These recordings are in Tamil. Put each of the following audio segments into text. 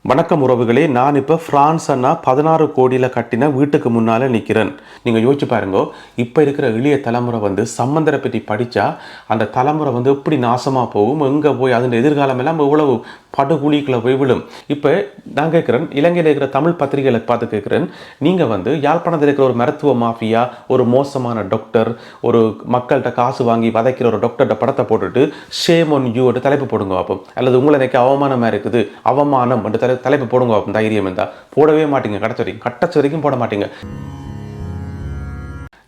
வணக்கம் உறவுகளே, நான் இப்போ ஃப்ரான்ஸ் அண்ணா 16 கோடியில் கட்டின வீட்டுக்கு முன்னால் நிற்கிறேன். நீங்கள் யோசிச்சு பாருங்க, இப்போ இருக்கிற இளைய தலைமுறை சம்பந்தரை பற்றி படித்தா அந்த தலைமுறை எப்படி நாசமாக போகும், எங்கே போய் அதன் எதிர்காலம் எல்லாம் எவ்வளவு படுகுழிக்குள்ள போய் விழும். இப்போ நான் கேட்குறேன், இலங்கையில் இருக்கிற தமிழ் பத்திரிகைகளை பார்த்து கேட்குறேன், நீங்கள் யாழ்ப்பாணத்தில் இருக்கிற ஒரு மருத்துவ மாஃபியா, ஒரு மோசமான டாக்டர், ஒரு மக்கள்கிட்ட காசு வாங்கி வதைக்கிற ஒரு டாக்டர்கிட்ட படத்தை போட்டுட்டு ஷேம் ஒன் யூ தலைப்பு போடுங்க பார்ப்போம், அல்லது உங்களை எனக்கு அவமானமாக இருக்குது அவமானம் என்று தலைப்பு போடுங்க பார்ப்போம். தைரியம் இருந்தால் போடவே மாட்டீங்க, கடைசி வரைக்கும் போட மாட்டீங்க.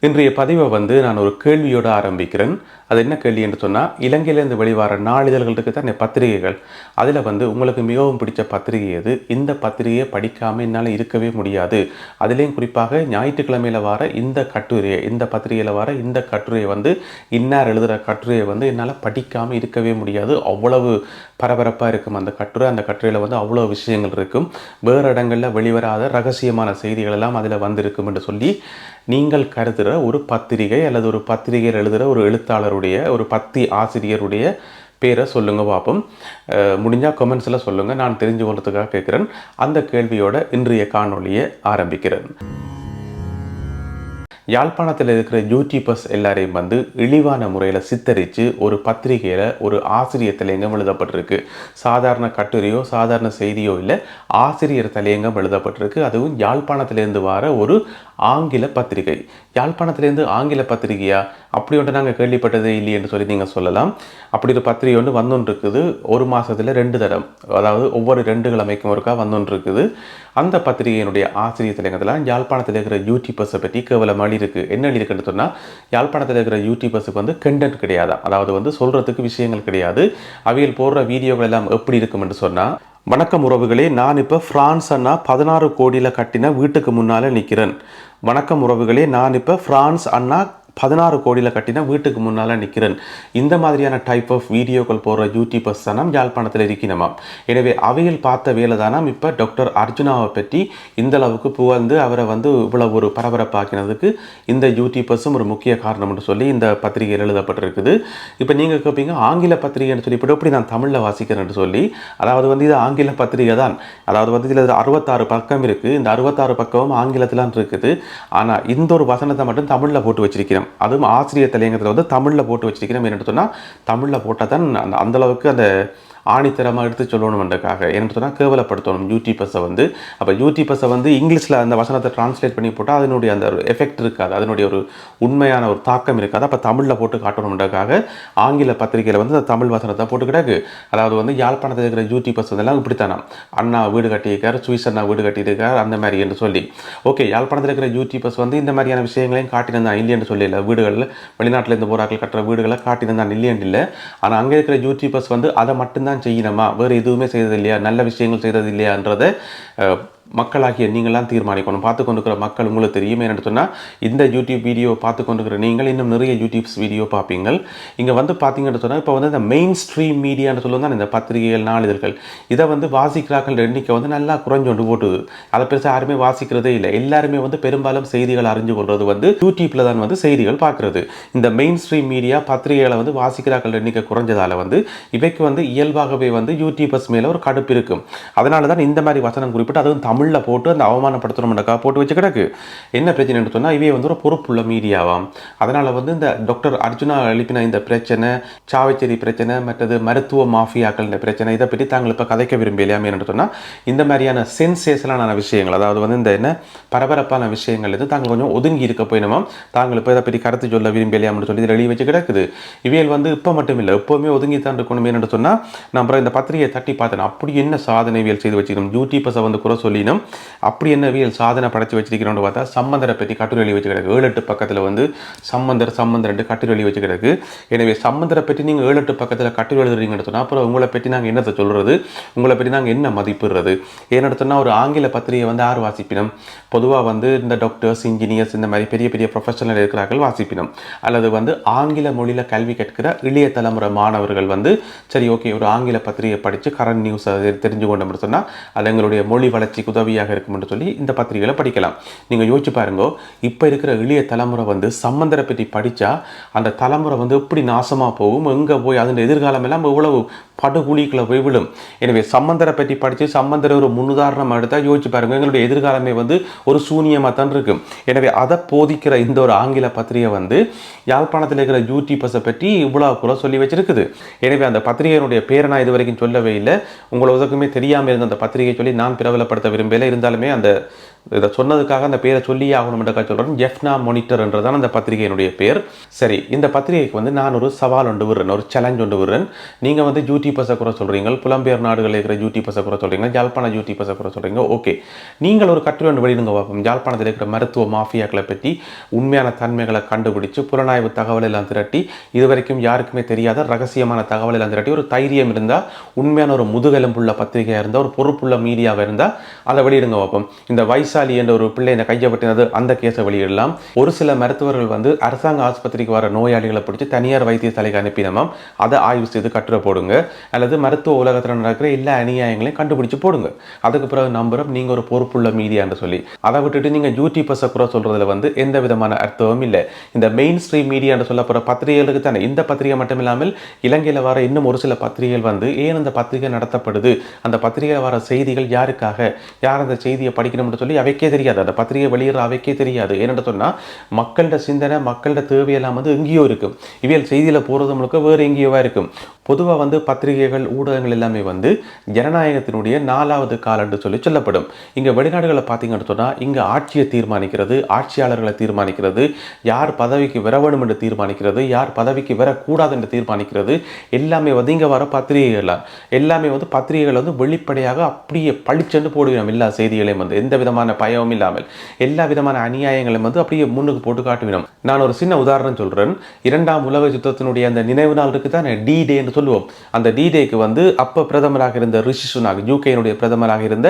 இன்றைய பதிவை நான் ஒரு கேள்வியோடு ஆரம்பிக்கிறேன். அது என்ன கேள்வி என்று சொன்னால், இலங்கையிலேருந்து வெளிவர நாளிதழ்களுக்கு தான் பத்திரிகைகள். அதில் உங்களுக்கு மிகவும் பிடிச்ச பத்திரிகை எது? இந்த பத்திரிகையை படிக்காமல் என்னால் இருக்கவே முடியாது. அதுலேயும் குறிப்பாக ஞாயிற்றுக்கிழமையில் வர இந்த கட்டுரையை, இந்த பத்திரிகையில் வர இந்த கட்டுரையை இன்னார் எழுதுகிற கட்டுரையை என்னால் படிக்காமல் இருக்கவே முடியாது. அவ்வளவு பரபரப்பாக இருக்கும் அந்த கட்டுரை. அந்த கட்டுரையில் அவ்வளோ விஷயங்கள் இருக்கும். வேறு இடங்களில் வெளிவராத ரகசியமான செய்திகள் எல்லாம் அதில் வந்திருக்கும் என்று சொல்லி நீங்கள் கருதுகிற ஒரு பத்திரிகை அல்லது ஒரு பத்திரிகையில் எழுதுகிற ஒரு எழுத்தாளருடைய, ஒரு பத்தி ஆசிரியருடைய பேரை சொல்லுங்க பார்ப்போம். முடிஞ்சால் கமெண்ட்ஸில் சொல்லுங்கள். நான் தெரிஞ்சு கொள்றதுக்காக கேட்குறேன். அந்த கேள்வியோட இன்றைய காணொலியை ஆரம்பிக்கிறேன். யாழ்ப்பாணத்தில் இருக்கிற யூடியூபர்ஸ் எல்லாரையும் இழிவான முறையில் சித்தரித்து ஒரு பத்திரிகையில் ஒரு ஆசிரியர் தலையங்கம் எழுதப்பட்டிருக்கு. சாதாரண கட்டுரையோ சாதாரண செய்தியோ இல்லை, ஆசிரியர் தலையங்கம் எழுதப்பட்டிருக்கு. அதுவும் யாழ்ப்பாணத்திலேருந்து வர ஒரு ஆங்கில பத்திரிகை. யாழ்ப்பாணத்திலேருந்து ஆங்கில பத்திரிகையா? அப்படி ஒன்று நாங்கள் கேள்விப்பட்டதே இல்லை என்று சொல்லி நீங்கள் சொல்லலாம். அப்படி ஒரு பத்திரிகை ஒன்று இருக்குது. ஒரு மாதத்தில் 2 தரம், அதாவது ஒவ்வொரு 2 கிழமைக்கும் ஒருக்கா இருக்குது. அந்த பத்திரிகையினுடைய ஆசிரியர் தலையங்கத்தில் யாழ்ப்பாணத்தில் இருக்கிற யூடியூபர்ஸை பற்றி கேவலமாக இருக்குது. என்ன இருக்குன்னு சொன்னால், யாழ்ப்பாணத்தில் இருக்கிற யூடியூபர்ஸுக்கு கண்டென்ட் கிடையாது, அதாவது சொல்கிறதுக்கு விஷயங்கள் கிடையாது. அவையில் போடுற வீடியோகள் எல்லாம் எப்படி இருக்கும் என்று சொன்னால், வணக்கம் உறவுகளே, நான் இப்போ ஃப்ரான்ஸ் அண்ணா 16 கோடியில் கட்டின வீட்டுக்கு முன்னால் நிற்கிறேன். வணக்கம் உறவுகளே, நான் இப்போ ஃப்ரான்ஸ் அண்ணா 16 கோடியில் கட்டின வீட்டுக்கு முன்னால் நிற்கிறேன். இந்த மாதிரியான டைப் ஆஃப் வீடியோக்கள் போடுற யூடியூபர்ஸ் தானாம் யாழ்ப்பாணத்தில் இருக்கணுமாம். எனவே அவையில் பார்த்த வேலை தானாம் இப்போ டாக்டர் அர்ஜுனாவை பற்றி இந்த அளவுக்கு புகழ்ந்து அவரை இவ்வளவு ஒரு பரபரப்பாக்கினதுக்கு இந்த யூடியூபர்ஸும் ஒரு முக்கிய காரணம் என்று சொல்லி இந்த பத்திரிகையில் எழுதப்பட்டிருக்குது. இப்போ நீங்கள் கேட்பீங்க, ஆங்கில பத்திரிகைன்னு சொல்லி இப்போ எப்படி நான் தமிழில் வாசிக்கிறேன்னு சொல்லி. அதாவது இது ஆங்கில பத்திரிகை தான். அதாவது இதில் 66 பக்கம் இருக்குது. இந்த 66 பக்கமும் ஆங்கிலத்தில் இருக்குது. ஆனால் இந்த ஒரு வசனத்தை மட்டும் தமிழில் போட்டு வச்சிருக்கிறேன். அதுவும் ஆசிரியர் தலையங்கத்தில் தமிழில் போட்டு வச்சிருக்கிறோம். என்னென்னு சொன்னால், தமிழில் போட்டால் தான் அந்தளவுக்கு அந்த ஆணித்தரமாக எடுத்து சொல்லணும்ன்றக்காக. என்ன சொன்னால், கேவலப்படுத்தணும் யூடியூபர்ஸை. அப்போ யூடியூபர்ஸை இங்கிலீஷில் அந்த வசனத்தை டிரான்ஸ்லேட் பண்ணி போட்டால் அதனுடைய அந்த எஃபெக்ட் இருக்காது, அதனுடைய ஒரு உண்மையான ஒரு தாக்கம் இருக்காது. அப்போ தமிழில் போட்டு காட்டணும்ன்றக்காக ஆங்கில பத்திரிகையில் அந்த தமிழ் வசனத்தை போட்டு கிடக்கு. அதாவது யாழ்ப்பாணத்தில் இருக்கிற யூடியூபர்ஸ் எல்லாம் இப்படித்தானா, அண்ணா வீடு கட்டியிருக்கார், சுவிஸ் அண்ணா வீடு கட்டியிருக்கார், அந்த மாதிரி என்று சொல்லி. ஓகே, யாழ்ப்பாணத்தில் இருக்கிற யூடியூபர்ஸ் இந்த மாதிரியான விஷயங்களையும் காட்டினதான் இல்லைன்னு சொல்லல. வீடுகளில் வெளிநாட்டில் இருந்து போராக்கள் கட்டுற வீடுகளை காட்டினதான் இல்லைன்னு இல்லை. ஆனால் அங்கே இருக்கிற யூடியூபர்ஸ் அதை மட்டும்தான் செய்யணுமா, வேறு எதுவுமே செய்தது இல்லையா, நல்ல விஷயங்கள் செய்தது இல்லையான்றதை மக்களாகிய நீங்களாம் தீர்மானிக்கணும். பார்த்து கொண்டிருக்கிற மக்கள் உங்களுக்கு தெரியும். என்னென்னு சொன்னால், இந்த யூடியூப் வீடியோ பார்த்து கொண்டிருக்கிற நீங்கள் இன்னும் நிறைய யூடியூப்ஸ் வீடியோ பார்ப்பீங்கள். இங்கே பார்த்தீங்கன்னு சொன்னால், இப்போ இந்த மெயின் ஸ்ட்ரீம் மீடியான்னு சொல்லுவாங்க இந்த பத்திரிகைகள், நாளிதழ்கள். இதை வாசிக்கிறார்கள் எண்ணிக்கை நல்லா குறைஞ்சொண்டு போட்டுது. அதை பெருசாக யாருமே வாசிக்கிறதே இல்லை. எல்லாருமே பெரும்பாலும் செய்திகள் அறிஞ்சு கொள்வது யூடியூப்பில் தான் செய்திகள் பார்க்குறது. இந்த மெயின் ஸ்ட்ரீம் மீடியா பத்திரிகைகளை வாசிக்கிறார்கள் எண்ணிக்கை குறைஞ்சதால் இவைக்கு இயல்பாகவே யூடியூபர்ஸ் மேலே ஒரு கடுப்பு இருக்கும். அதனால தான் இந்த மாதிரி வசனம் குறிப்பிட்டு அதுவும் தமிழில் போட்டு அந்த அவமானப்படுத்தணும்னாக்கா போட்டு வச்சு கிடக்கு. என்ன பிரச்சனைன்னு சொன்னால், இவே ஒரு பொறுப்புள்ள மீடியாவாம். அதனால் இந்த டாக்டர் அர்ஜுனா எழுப்பின இந்த பிரச்சனை, சாவச்சேரி பிரச்சனை, மற்றது மருத்துவ மாஃபியாக்கள் பிரச்சனை, இதை பற்றி தாங்கள் இப்போ கதைக்க விரும்பலையாமே என்று சொன்னால், இந்த மாதிரியான சென்சேஷனான விஷயங்கள், அதாவது இந்த என்ன பரபரப்பான விஷயங்கள் தாங்கள் கொஞ்சம் ஒதுங்கி இருக்க போயினோம். தாங்கள் இப்போ இதை பற்றி கருத்து சொல்ல விரும்பலையாம்னு சொல்லி எழுதி வச்சு கிடக்குது. இவையில் இப்போ மட்டும் இல்லை, எப்போவுமே ஒதுங்கி தான் இருக்கணும். என்று சொன்னால், நான் அப்புறம் இந்த பத்திரிகையை தட்டி பார்த்தேன். அப்படி என்ன சாதனைவியல் செய்து வச்சுக்கணும், யூடியூபர்ஸை குறை சொல்லினோம். அப்படி என்ன வியல் சாதனை படைச்சு வச்சிருக்கிறோன்னு பார்த்தா, சம்பந்தரை பற்றி கட்டுரை எழுதி வச்சு கிடக்கு. 7-8 பக்கத்தில் சம்பந்தர் கட்டுரை எழுதி வச்சு கிடக்கு. எனவே சம்பந்தரை பற்றி நீங்கள் 7-8 பக்கத்தில் கட்டுரை எழுதுறீங்கன்னு சொன்னால், அப்புறம் உங்களை பற்றி நாங்கள் என்னத்தை சொல்கிறது, உங்களை பற்றி நாங்கள் என்ன மதிப்பிடுறது? ஏன்னு சொன்னால், ஒரு ஆங்கில பத்திரிகை யார் வாசிப்பினோம்? பொதுவாக இந்த டாக்டர்ஸ், இன்ஜினியர்ஸ், இந்த மாதிரி பெரிய பெரிய ப்ரொஃபஷனல் இருக்கிறார்கள் வாசிப்பினோம். அல்லது ஆங்கில மொழியில் கல்வி கற்கிற இளைய தலைமுறை மாணவர்கள் சரி ஓகே ஒரு ஆங்கில பத்திரிகை படித்து கரண்ட் நியூஸை தெரிஞ்சு கொண்டோம்னு சொன்னால், அது எங்களுடைய மொழி வளர்ச்சிக்கு உதவியாக இருக்கும் என்று சொல்லி இந்த பத்திரிகைகளை படிக்கலாம். நீங்கள் யோசிச்சு பாருங்க, இப்போ இருக்கிற இளைய தலைமுறை வந்து சம்பந்தரை பற்றி படித்தா அந்த தலைமுறை வந்து எப்படி நாசமாக போகும், எங்கே போய் அதன் எதிர்காலம் எல்லாம் எவ்வளவு படுகுழிக்குள்ள போய் விடும். எனவே சம்பந்தரை பற்றி படித்து சம்பந்தரை ஒரு முன்னுதாரணம் எடுத்தால் யோசிச்சு பாருங்க, எங்களுடைய எதிர்காலமே வந்து ஒரு சூனியமாக தான் இருக்கும். எனவே அதை போதிக்கிற இந்த ஒரு ஆங்கில பத்திரிகை வந்து யாழ்ப்பாணத்தில் இருக்கிற யூடியூபர்ஸை பற்றி இவ்வளோ கூட சொல்லி வச்சிருக்குது. எனவே அந்த பத்திரிகையினுடைய பேரை நான் இது வரைக்கும் சொல்லவே இல்லை. உங்களுக்குமே தெரியாமல் இருந்த அந்த பத்திரிகை சொல்லி நான் பிரபலப்படுத்த விரும்பல. இருந்தாலுமே அந்த இதை சொன்னதுக்காக அந்த பேரை சொல்லியே ஆகணும்ன்றக்காக சொல்கிறேன். எஃப்னா மானிட்டர் என்றதான் அந்த பத்திரிகையினுடைய பேர். சரி, இந்த பத்திரிகைக்கு வந்து நான் ஒரு சவால் ஒன்று விடுறேன், ஒரு சேலஞ்ச் ஒன்று விடுறேன். நீங்கள் வந்து யூடியூபர்ஸை கூட சொல்கிறீங்க, புலம்பெயர் நாடுகளில் இருக்கிற யூடியூபர்ஸை கூட சொல்கிறீங்க, யாழ்ப்பாண யூடியூபர்ஸை கூட சொல்கிறீங்க. ஓகே, நீங்கள் ஒரு கட்டுரை ஒன்று வெளியிடுங்க பார்ப்போம். யாழ்ப்பாணத்தில் இருக்கிற மருத்துவ மாஃபியாக்களை பற்றி உண்மையான தன்மைகளை கண்டுபிடிச்சு புலனாய்வு தகவல் எல்லாம் திரட்டி இதுவரைக்கும் யாருக்குமே தெரியாத ரகசியமான தகவல் எல்லாம் திரட்டி ஒரு தைரியம் இருந்தால், உண்மையான ஒரு முதுகெலும்புள்ள பத்திரிகையாக இருந்தால், ஒரு பொறுப்புள்ள மீடியாவாக இருந்தால் அதை வெளியிடுங்க பார்ப்போம். இந்த வைசாலி என்ற ஒரு பிள்ளை இந்த கையப்பட்டினது அந்த கேஸை வெளியிடலாம். ஒரு சில மருத்துவர்கள் வந்து அரசாங்க ஆஸ்பத்திரிக்கு வர நோயாளிகளை பிடிச்சி தனியார் வைத்தியசாலைக்கு அனுப்பினமாம், அதை ஆய்வு செய்து கட்டுரை போடுங்க. அல்லது மருத்துவ உலகத்தில் நடக்கிற எல்லா அநியாயங்களையும் கண்டுபிடிச்சு போடுங்க. அதுக்கு பிறகு நம்புறோம் நீங்கள் ஒரு பொறுப்புள்ள மீடியான்னு சொல்லி. அதை விட்டுட்டு நீங்கள் யூடியூபர்ஸை கூட சொல்றதுல வந்து எந்த விதமான அர்த்தமும் இல்லை. இந்த மெயின் ஸ்ட்ரீம் மீடியான்னு சொல்ல போகிற பத்திரிகைகளுக்கு தானே இந்த பத்திரிகை மட்டும் இல்லாமல் இலங்கையில் வர இன்னும் ஒரு சில பத்திரிகைகள் வந்து ஏன் அந்த பத்திரிகை நடத்தப்படுது, அந்த பத்திரிகையில் வர செய்திகள் யாருக்காக, யார் அந்த செய்தியை படிக்கணும்னு சொல்லி அவைக்கே தெரியாது. அந்த பத்திரிகை வெளியிடுற அவைக்கே தெரியாது. ஏன்னு சொன்னால் மக்களோட சிந்தனை மக்களோட தேவையெல்லாம் வந்து எங்கேயோ இருக்கும். இவையல் செய்தியில் போகிறது முழுக்க வேறு எங்கேயோவா இருக்கும். பொதுவாக வந்து பத்திரிகைகள் ஊடகங்கள் எல்லாமே வந்து ஜனநாயகத்தினுடைய 4வது கால் என்று சொல்லி சொல்லப்படும். இங்கே வெளிநாடுகளை பார்த்தீங்கன்னு சொன்னால் இங்கே ஆட்சியை தீர்மானிக்கிறது, ஆட்சியாளர்களை தீர்மானிக்கிறது, யார் பதவிக்கு வர வேண்டும் என்று தீர்மானிக்கிறது, யார் பதவிக்கு வரக்கூடாது என்று தீர்மானிக்கிறது, எல்லாமே வந்து இங்கே வர பத்திரிகைகள் எல்லாமே வந்து பத்திரிகைகள் வந்து வெளிப்படையாக அப்படியே பளிச்சென்று போடுவோம். எல்லா செய்திகளையும் வந்து எந்த விதமான பயமும் இல்லாமல் எல்லா விதமான அநியாயங்களும் வந்து அப்படியே முன்னுக்கு போட்டு காட்டுவினோம். நான் ஒரு சின்ன உதாரணம் சொல்றேன். 2ஆம் உலக யுத்தத்தினுடைய அந்த நினைவு நாள் இருக்கு தானே, டி டே என்று சொல்லுவோம். அந்த டி டேக்கு வந்து அப்போ பிரதமராக இருந்த ரிஷி சுனாக், யூகேனுடைய பிரதமராக இருந்த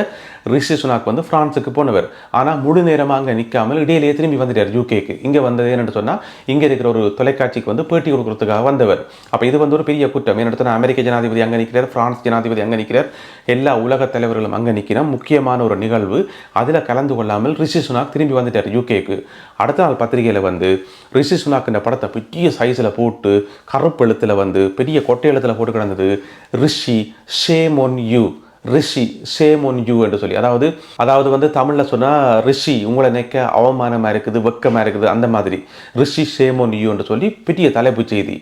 ரிஷி சுனாக் வந்து பிரான்ஸுக்கு போனவர். ஆனால் முழு நேரமாக அங்கே நிற்காமல் இடையிலேயே திரும்பி வந்துட்டார் யூகேக்கு. இங்கே வந்தது என்னென்னு சொன்னால் இங்கே இருக்கிற ஒரு தொலைக்காட்சிக்கு வந்து பேட்டி கொடுக்கறதுக்காக வந்தவர். அப்போ இது வந்து ஒரு பெரிய குற்றம். என்னென்னு சொன்னால் அமெரிக்க ஜனாதிபதி அங்கே நிற்கிறார், பிரான்ஸ் ஜனாதிபதி அங்கே நிற்கிறார், எல்லா உலக தலைவர்களும் அங்கே நிற்கிறோம். முக்கியமான ஒரு நிகழ்வு, அதில் கலந்து கொள்ளாமல் ரிஷி சுனாக் திரும்பி வந்துட்டார் யூகேக்கு. அடுத்த நாள் பத்திரிகையில் வந்து ரிஷி சுனாக் இந்த படத்தை பெரிய சைஸில் போட்டு கருப்பு எழுத்தில் வந்து பெரிய கொட்டை எழுத்தில் போட்டு கிடந்தது, Rishi shame on you, Rishi shame on you என்று சொல்லி. அதாவது வந்து தமிழில் சொன்னால் ரிஷி உங்களை நினைக்க அவமானமாக இருக்குது, வெக்கமாக இருக்குது, அந்த மாதிரி ரிஷி ஷேம் ஒன் யூ என்று சொல்லி பெரிய தலைப்பு செய்தி.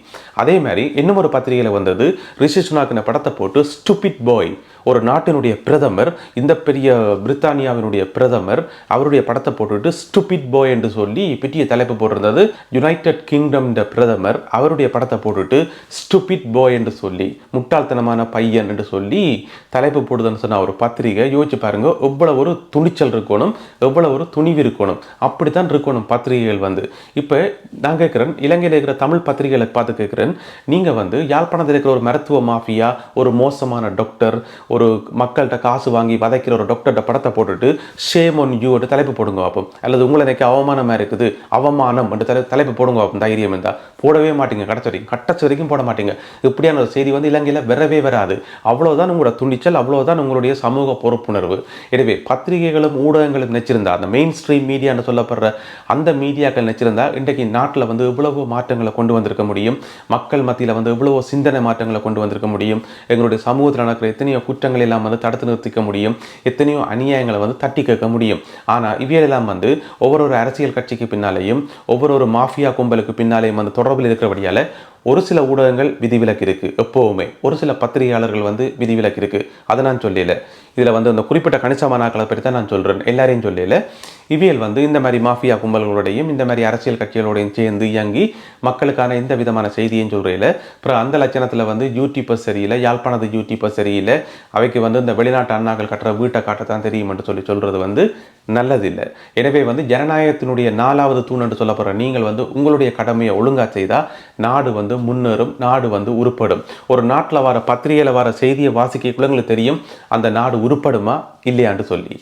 அதே மாதிரி இன்னும் ஒரு பத்திரிகையில் வந்தது, ரிஷி சுனாக் இந்த படத்தை போட்டு ஸ்டூபிட் பாய், ஒரு நாட்டினுடைய பிரதமர், இந்த பெரிய பிரித்தானியாவினுடைய பிரதமர், அவருடைய படத்தை போட்டுட்டு ஸ்டூபிட் பாய் என்று சொல்லி பெரிய தலைப்பு போட்டிருந்தது. யுனைடெட் கிங்டம் பிரதமர் அவருடைய படத்தை போட்டுட்டு ஸ்டூபிட் பாய் என்று சொல்லி, முட்டாள்தனமான பையன் என்று சொல்லி தலைப்பு போடுதுன்னு சொன்ன ஒரு பத்திரிகை. யோசிச்சு பாருங்க, எவ்வளவு ஒரு துணிச்சல் இருக்கணும், எவ்வளவு ஒரு துணிவு இருக்கணும். அப்படித்தான் இருக்கணும் பத்திரிகைகள் வந்து. இப்போ நான் கேட்குறேன், இலங்கையில் இருக்கிற தமிழ் பத்திரிகைகளை பார்த்து கேட்குறேன், நீங்கள் வந்து யாழ்ப்பாணத்தில் இருக்கிற ஒரு மருத்துவ மாஃபியா, ஒரு மோசமான டாக்டர், ஒரு மக்கள்கிட்ட காசு வாங்கி வதைக்கிற ஒரு டாக்டர்கிட்ட படத்தை போட்டுட்டு ஷேம் ஒன் யூ தலைப்பு போடுங்க பார்ப்போம். அல்லது உங்களை எனக்கு அவமானமாக இருக்குது, அவமானம் என்று தலைப்பு போடுங்க பார்ப்போம். தைரியம் இருந்தால் போடவே மாட்டீங்க, கடைசி வரைக்கும் போட மாட்டீங்க. இப்படியான ஒரு செய்தி வந்து இலங்கையில் வரவே வராது. அவ்வளோதான் உங்களோட துணிச்சல், அவ்வளோதான் உங்களுடைய சமூக பொறுப்புணர்வு. எனவே பத்திரிகைகளும் ஊடகங்களும் நினைச்சிருந்தா, அந்த மெயின் ஸ்ட்ரீம் மீடியான்னு சொல்லப்படுற அந்த மீடியாக்கள் நினைச்சிருந்தா இன்றைக்கு நாட்டில் வந்து இவ்வளவு மாற்றங்களை கொண்டு வந்திருக்க முடியும். மக்கள் மத்தியில் வந்து இவ்வளவு சிந்தனை மாற்றங்களை கொண்டு வந்திருக்க முடியும். எங்களுடைய சமூகத்தில் நடக்கிற எத்தனையோ குற்றங்கள் எல்லாம் வந்து தடுத்து நிறுத்திக்க முடியும், எத்தனையோ அநியாயங்களை வந்து தட்டி கேட்க முடியும். ஆனால் இவையெல்லாம் வந்து ஒவ்வொரு அரசியல் கட்சிக்கு பின்னாலேயும் ஒவ்வொரு மாஃபியா கும்பலுக்கு பின்னாலேயும் வந்து தொடர்பில் இருக்கிறபடியால் ஒரு சில ஊடகங்கள் விதிவிலக்கு இருக்குது. எப்போவுமே ஒரு சில பத்திரிகையாளர்கள் வந்து விதிவிலக்கு இருக்குது. அதை நான் சொல்லல. இதில் வந்து அந்த குறிப்பிட்ட கணிசமான ஆட்களை பற்றி தான் நான் சொல்கிறேன், எல்லாரையும் சொல்லல. இவியல் வந்து இந்த மாதிரி மாஃபியா கும்பல்களோடையும் இந்த மாதிரி அரசியல் கட்சிகளோடையும் சேர்ந்து இயங்கி மக்களுக்கான எந்த விதமான செய்தியும் சொல்கிறீங்கள. அப்புறம் அந்த லட்சணத்தில் வந்து யூடியூப்பர் சரியில்லை, யாழ்ப்பாணத்து யூடியூப்பர் சரியில்லை, அவைக்கு வந்து இந்த வெளிநாட்டு அண்ணாக்கள் கட்டுற வீட்டை காட்டத்தான் தெரியும் என்று சொல்கிறது வந்து நல்லதில்லை. எனவே வந்து ஜனநாயகத்தினுடைய 4வது தூண் என்று சொல்லப்படுற நீங்கள் வந்து உங்களுடைய கடமையை ஒழுங்காக செய்தால் நாடு வந்து முன்னேறும், நாடு வந்து உருப்படும். ஒரு நாட்டில் வர பத்திரிகையில் வர செய்தியை வாசிக்க உங்களுக்கு தெரியும் அந்த நாடு உருப்படுமா இல்லையான்னு சொல்லி.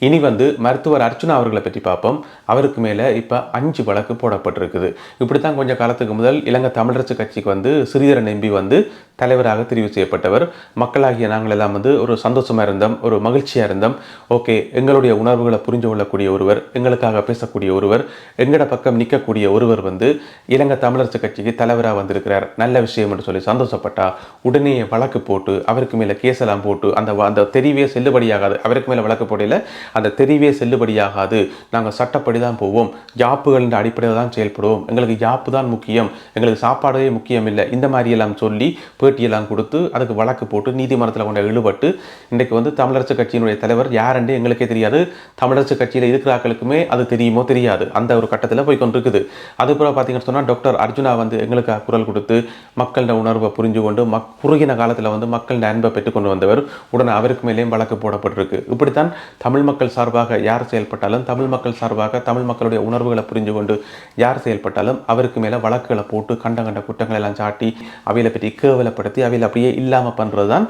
இனி வந்து மருத்துவர் அர்ச்சுனா அவர்களை பற்றி பார்ப்போம். அவருக்கு மேலே இப்போ 5 வழக்கு போடப்பட்டிருக்குது. இப்படித்தான் கொஞ்சம் காலத்துக்கு முதல் இலங்கை தமிழரசு கட்சிக்கு வந்து ஸ்ரீதரன் எம்பி வந்து தலைவராக தெரிவு செய்யப்பட்டவர். மக்களாகிய நாங்கள் எல்லாம் வந்து ஒரு சந்தோஷமாக இருந்தோம், ஒரு மகிழ்ச்சியாக இருந்தோம். ஓகே, எங்களுடைய உணர்வுகளை புரிஞ்சு கொள்ளக்கூடிய ஒருவர், எங்களுக்காக பேசக்கூடிய ஒருவர், எங்கட பக்கம் நிற்கக்கூடிய ஒருவர் வந்து இலங்கை தமிழரசு கட்சிக்கு தலைவராக வந்திருக்கிறார், நல்ல விஷயம் என்று சொல்லி சந்தோஷப்பட்டா உடனே வழக்கு போட்டு அவருக்கு மேலே கேஸெல்லாம் போட்டு அந்த தெரிவே செல்லுபடியாகாது. அவருக்கு மேலே வழக்கு போடையில் அந்த தெரிவே செல்லுபடியாகாது, நாங்கள் சட்டப்படி தான் போவோம், ஜாப்புகளின் அடிப்படையில் தான் செயல்படுவோம், எங்களுக்கு ஜாப்பு தான் முக்கியம், எங்களுக்கு சாப்பாடே முக்கியம் இல்லை, இந்த மாதிரியெல்லாம் சொல்லி பேட்டியெல்லாம் கொடுத்து அதுக்கு வழக்கு போட்டு நீதிமன்றத்தில் கொண்டு இழுபட்டு இன்றைக்கு வந்து தமிழரசு கட்சியினுடைய தலைவர் யாருன்னு எங்களுக்கே தெரியாது, தமிழரசு கட்சியில் இருக்கிறார்களுக்குமே அது தெரியுமோ தெரியாது, அந்த ஒரு கட்டத்தில் போய் கொண்டிருக்குது. அதுபோல் பார்த்தீங்கன்னு சொன்னால் டாக்டர் அர்ஜுனா வந்து எங்களுக்கு குரல் கொடுத்து மக்களோட உணர்வை புரிஞ்சு கொண்டு குறுகின காலத்தில் வந்து மக்களோட அன்பை பெற்றுக்கொண்டு வந்தவர். உடனே அவருக்கு மேலேயும் வழக்கு போடப்பட்டிருக்கு. இப்படித்தான் தமிழ் மக்கள் சார்பாக யார் செயல்பட்டாலும், தமிழ் மக்கள் சார்பாக தமிழ் மக்களுடைய உணர்வுகளை புரிஞ்சு கொண்டு யார் செயல்பட்டாலும் அவருக்கு மேலே வழக்குகளை போட்டு கண்ட குற்றங்களை எல்லாம் சாட்டி அவைகளை பற்றி கேவலப்படுத்தி அவையில் அப்படியே இல்லாமல் பண்ணுறது தான்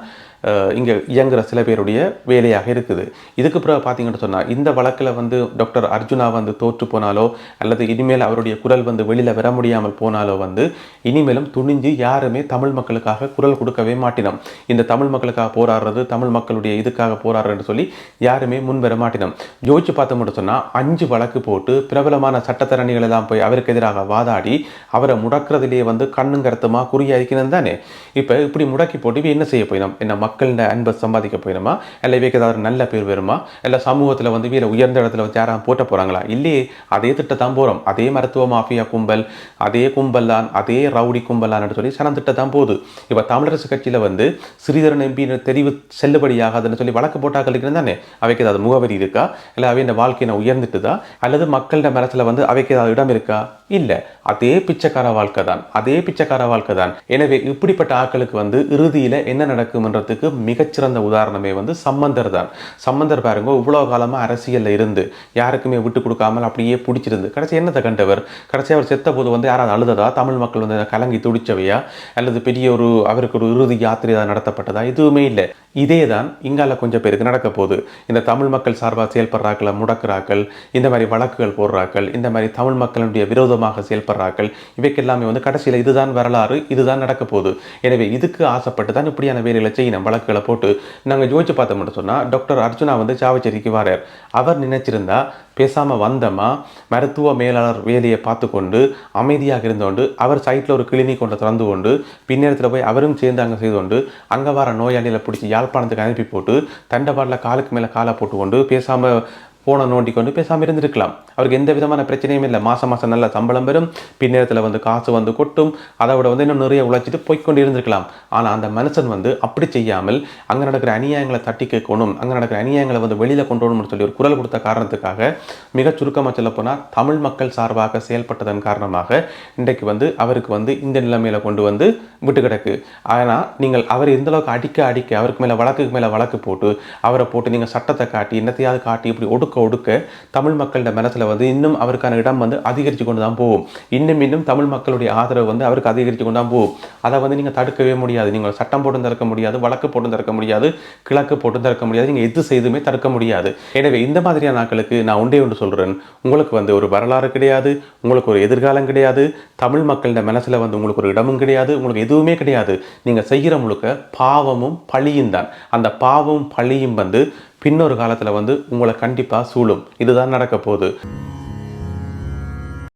இங்கே இயங்குகிற சில பேருடைய வேலையாக இருக்குது. இதுக்கு பிறகு பார்த்தீங்கன்னு சொன்னால் இந்த வழக்கில் வந்து டாக்டர் அர்ஜுனா வந்து தோற்று போனாலோ அல்லது இனிமேல் அவருடைய குரல் வந்து வெளியில் வர முடியாமல் போனாலோ வந்து இனிமேலும் துணிஞ்சு யாருமே தமிழ் மக்களுக்காக குரல் கொடுக்கவே மாட்டினோம். இந்த தமிழ் மக்களுக்காக போராடுறது, தமிழ் மக்களுடைய இதுக்காக போராடுறன்னு சொல்லி யாருமே முன் வர மாட்டினோம். யோசிச்சு பார்த்தோம்னு சொன்னால் 5 வழக்கு போட்டு பிரபலமான சட்டத்தரணிகள் எல்லாம் போய் அவருக்கு எதிராக வாதாடி அவரை முடக்கிறதுலேயே வந்து கண்ணும் கருத்துமா குறிய அறிக்கணும் தானே. இப்போ இப்படி முடக்கி போட்டு என்ன செய்ய போயினோம்? என்ன மக்களோட அன்பை சம்பாதிக்க போயிடுமா, இல்லை இவைக்கு ஏதாவது நல்ல பேர் வருமா, இல்லை சமூகத்தில் வந்து வீர உயர்ந்த இடத்துல வந்து யாராவது போட்ட போகிறாங்களா? இல்லையே, அதே திட்டத்தான் போகிறோம். அதே மருத்துவ மாஃபியா கும்பல், அதே கும்பல் தான், அதே ரவுடி கும்பல் தான் சொல்லி சனம் திட்டத்தான் போகுது. இப்போ தமிழரசு கட்சியில் வந்து ஸ்ரீதரன் எம்பி தெரிவு செல்லுபடியாகாதுன்னு சொல்லி வழக்கு போட்டாக்களுக்கு தானே அவைக்கு ஏதாவது முகவரி இருக்கா, இல்லை அவை இந்த வாழ்க்கையை உயர்ந்துட்டுதா, அல்லது மக்களோட மனசில் வந்து அவைக்கு ஏதாவது இடம் இருக்கா? இல்லை, அதே பிச்சைக்கார வாழ்க்கை தான், அதே பிச்சைக்கார வாழ்க்கை தான். எனவே இப்படிப்பட்ட ஆட்களுக்கு வந்து இறுதியில் என்ன நடக்கும்ன்றதுக்கு மிகச்சிறந்த உதாரணமே வந்து சம்பந்தர் தான். சம்பந்தர் பாருங்க, இவ்வளோ காலமாக அரசியலில் இருந்து யாருக்குமே விட்டு கொடுக்காமல் அப்படியே பிடிச்சிருந்து கடைசி என்னத்தை கண்டவர்? கடைசி அவர் செத்த போது வந்து யாராவது அழுததா, தமிழ் மக்கள் வந்து கலங்கி துடிச்சவையா, அல்லது பெரிய அவருக்கு ஒரு இறுதி யாத்திரை நடத்தப்பட்டதா? எதுவுமே இல்லை. இதே தான் இங்கால கொஞ்சம் பேருக்கு நடக்க போகுது. இந்த தமிழ் மக்கள் சார்பாக செயல்படுறாக்களை முடக்கிறாக்கள், இந்த மாதிரி வழக்குகள் போடுறாக்கள், இந்த மாதிரி தமிழ் மக்களுடைய விரோதமாக செயல்படுறாக்கள், இவைக்கெல்லாமே வந்து கடைசியில் இதுதான் வரலாறு, இதுதான் நடக்க போகுது. எனவே இதுக்கு ஆசைப்பட்டு தான் இப்படியான வேலைகளை செய்யணும், வழக்குகளை போட்டு. நாங்கள் யோசிச்சு பார்த்தோம்னு சொன்னால் டாக்டர் அர்ஜுனா வந்து சாவச்சேரிக்கு வரார். அவர் நினைச்சிருந்தா பேசாமல் வந்தமா மருத்துவ மேலாளர் வேலையை பார்த்து கொண்டு அமைதியாக இருந்தோண்டு அவர் சைட்டில் ஒரு கிளினிக் கொண்டு திறந்து கொண்டு பின்னேரத்தில் போய் அவரும் சேர்ந்து அங்கே செய்து கொண்டு அங்கே வர நோயாளிகளை பிடிச்சி யாழ்ப்பாணத்துக்கு அனுப்பி போட்டு தண்டபாட்டில் காலுக்கு மேலே காலை போட்டு கொண்டு பேசாமல் போனை நோண்டி கொண்டு பேசாமல் இருந்திருக்கலாம். அவருக்கு எந்த விதமான பிரச்சனையும் இல்லை. மாதம் நல்ல சம்பளம் பெறும், பின்னேரத்தில் வந்து காசு வந்து கொட்டும், அதை விட வந்து இன்னும் நிறைய உழைச்சிட்டு போய்கொண்டு இருந்திருக்கலாம். ஆனால் அந்த மனுஷன் வந்து அப்படி செய்யாமல் அங்கே நடக்கிற அநியாயங்களை தட்டி கேட்கணும், அங்கே நடக்கிற அநியாயங்களை வந்து வெளியில் கொண்டு வரணும்னு சொல்லி ஒரு குரல் கொடுத்த காரணத்துக்காக மிக சுருக்கமாக சொல்லப்போனால் தமிழ் மக்கள் சார்பாக செயல்பட்டதன் காரணமாக இன்றைக்கு வந்து அவருக்கு வந்து இந்த நிலைமையில கொண்டு வந்து விட்டு கிடக்கு. ஆனால் நீங்கள் அவர் எந்தளவுக்கு அடிக்க அவருக்கு மேலே வழக்குக்கு மேலே வழக்கு போட்டு அவரை போட்டு நீங்கள் சட்டத்தை காட்டி என்னத்தையாவது காட்டி இப்படி ஒடுக்க தமிழ் மக்களோட மனசில் வந்து இன்னும் அவருக்கான இடம் வந்து அதிகரித்து கொண்டு தான் போகும். இன்னும் தமிழ் மக்களுடைய ஆதரவு வந்து அவருக்கு அதிகரித்து கொண்டு தான் போகும். அதை வந்து நீங்கள் தடுக்கவே முடியாது. நீங்கள் சட்டம் போட்டு திறக்க முடியாது, வழக்கு போட்டு திறக்க முடியாது, கிழக்கு போட்டு திறக்க முடியாது, நீங்கள் எது செய்துமே தடுக்க முடியாது. எனவே இந்த மாதிரியான நாட்களுக்கு நான் ஒன்றே ஒன்று சொல்கிறேன், உங்களுக்கு வந்து ஒரு வரலாறு கிடையாது, உங்களுக்கு ஒரு எதிர்காலம் கிடையாது, தமிழ் மக்களோட மனசில் வந்து உங்களுக்கு ஒரு இடமும் கிடையாது, உங்களுக்கு எதுவுமே கிடையாது. நீங்கள் செய்கிற முழுக்க பாவமும் பழியும் தான். அந்த பாவமும் பழியும் வந்து பின்னொரு காலத்தில் வந்து உங்களை கண்டிப்பாக சூழும். இதுதான் நடக்க போகுது.